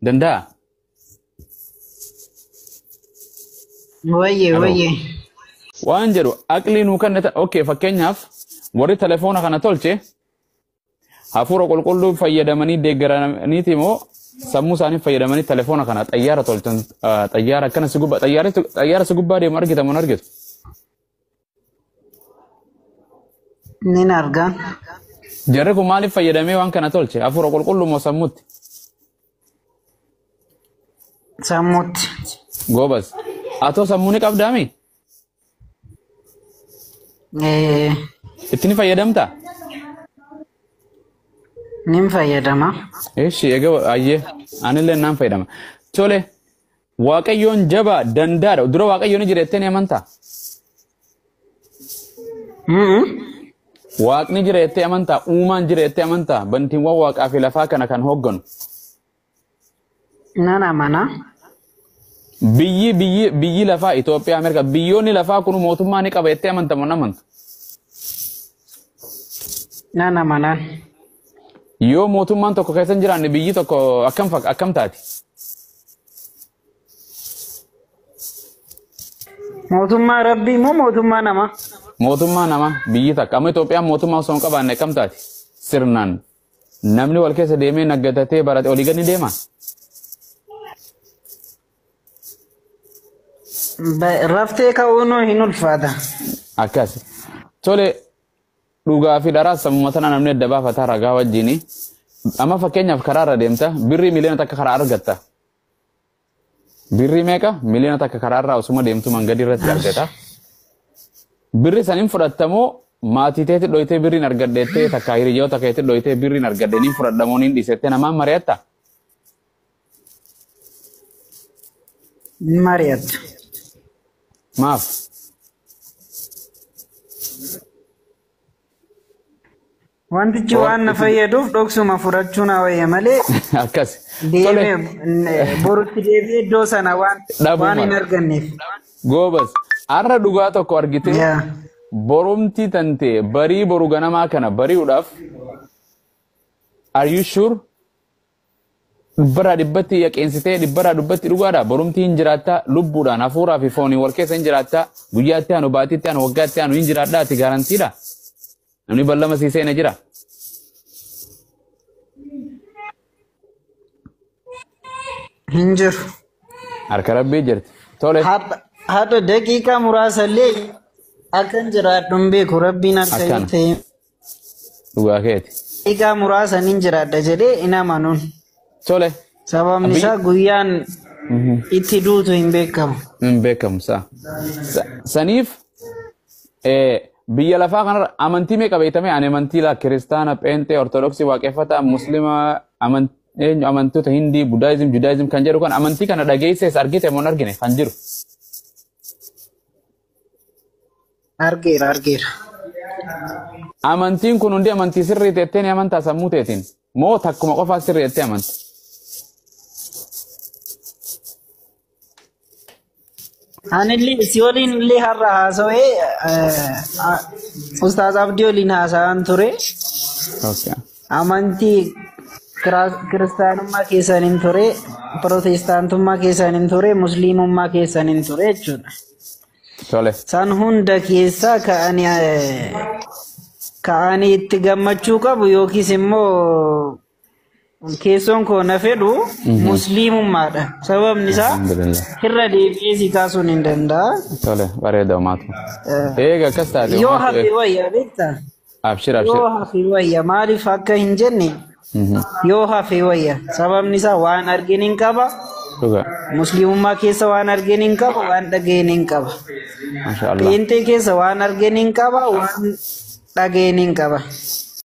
Danda'a. Wayye. Waan jedhu aqliin nu kan okay fakkeenyaaf warri telefoona kana tolche hafuura qulqulluu fayyadamanii deeggaraniiti moo sammuu isaanii fayyadamanii telefoona kana xayyaara tolchan xayyaara akkana si gubbaa xayyaara si gubbaa deemu argitamu argitu. Nin argan. Jarri kun maaliif fayyadamee waan kana tolche hafuura qulqulluu moo sammuutti? Sammuutti. Goobas. Atoo sammuu ni qabdaami? Itti ni fayyadamtaa? Nin fayyadama. Eeshi egaa ayyee anillee naan fayyadama. Tole waaqayyoon jabaa dandaadha. Dura waaqayyoon jireettee ni amantaa? Waaqni jireettee amantaa? Uumaan jireettee amantaa? Bantiiwwan waaqaa fi lafaa kana kan hoogganu. Nan amana. Biyyi lafaa Itoophiyaa Ameerikaa biyyoonni lafaa kun mootummaa ni qaba jettee amanta moo namanta? Nan amana. Yoo mootummaan tokko keessa hin jiraanne biyyi tokko akkam taati? Mootummaa Rabbii moo mootummaa namaa? Mootummaa namaa biyyi takka amma Itoophiyaan mootummaa osoo hin qabaanne akkam taati? Sirnaan namni wal keessa deemee naggatatee barate olii gadi deema? Raftee ka'uun hin ulfaata. Akkas. Tole dhugaa fi dharaas sammuu tana namni adda baafataa ragaa wajjini. Amma fakkeenyaaf karaa irra deemta birrii miliyoona takka karaa argatta. Birrii meeqa? Miliyoona takka karaa irraa osuma deemtu mangadi irratti argata. Birri saniin fudhattamoo maatii teetti dhoyitee birriin argaddeettee takka hiriyoota keetti dhoyitee birriin argaddeen fudhadhamoo niin dhiisettee namaan mari'atta? Mari'atta. Maaf? Wantichi waan na fayyaduuf dhoksuma fudhachuu na wayya malee. Akkas. Deemee borutti deebi'ee iddoo sana waan hin arganneef. Goobas. Har'a dhugaa tokko argite borumti tante barii boru ganamaa kana bari'uudhaaf are you sure? Dhibbarraa dhibbatti yaqeensitee dhibbarraa dhibbatti dhugaadha. Borumti hin jiraattaa lubbuudhaan hafuuraa fi foonii wal keessa hin jiraattaa guyyaatti aanu baatiitti aanu waggaatti aanu hin jiraadhaa ati gaarantiidha. Namni ballama siisee na jira. Hin jiru. Harka Rabbii jirti. Tole. Haadha daqiiqaa muraasallee akkan jiraadhuun beeku Rabbiin harka hin ta'e. Dhugaa keeti. Daqiiqaa muraasan hin jiraadha jedhee hin amanuun. Tole. Sababni isaa guyyaan itti duutu hin beekamu. Hin beekamu saa. Saniif biyya lafaa kanarra amantii meeqa beekame? Ani amantii laa kiristaana, pheenxee, ortodoksii, waaqeffata, muslima, amantoota hindii, budaayizim, judaayizim kan jedhu kan amantii kana dhageessees argite moo argine kan jiru? Argeera. Amantiin kun hundi amantii sirrii teettee ni amantaa sammuu teetiin moo takkuma qofaa sirrii teettee amanti? Anillee si waliin illee har'a haasawee Ustaaz Abdii waliin haasa'an ture. Amantii kiristaanummaa keessan hin ture, pirootestaantummaa keessan hin ture, musliimummaa keessan hin ture jechuudha. San hunda keessaa ka'anii itti gammachuu qabu yookiis immoo keessoon koo na fedhu musliimummaadha. Sababni isaa irra deebi'ee si kaasuun hin danda'a. Tole bareeda umaatu. Eega akkas taate. Yoo hafe wayya beektaa? Abshir. Yoo hafe wayya maaliif akka hin jenne? Yoo hafe wayya sababni isaa waan argin hin qaba. Musliimummaa keessa waan argin hin qaba, waan dhageen hin qaba. Pheenxee keessa waan argin hin qaba, waan dhageen hin qaba.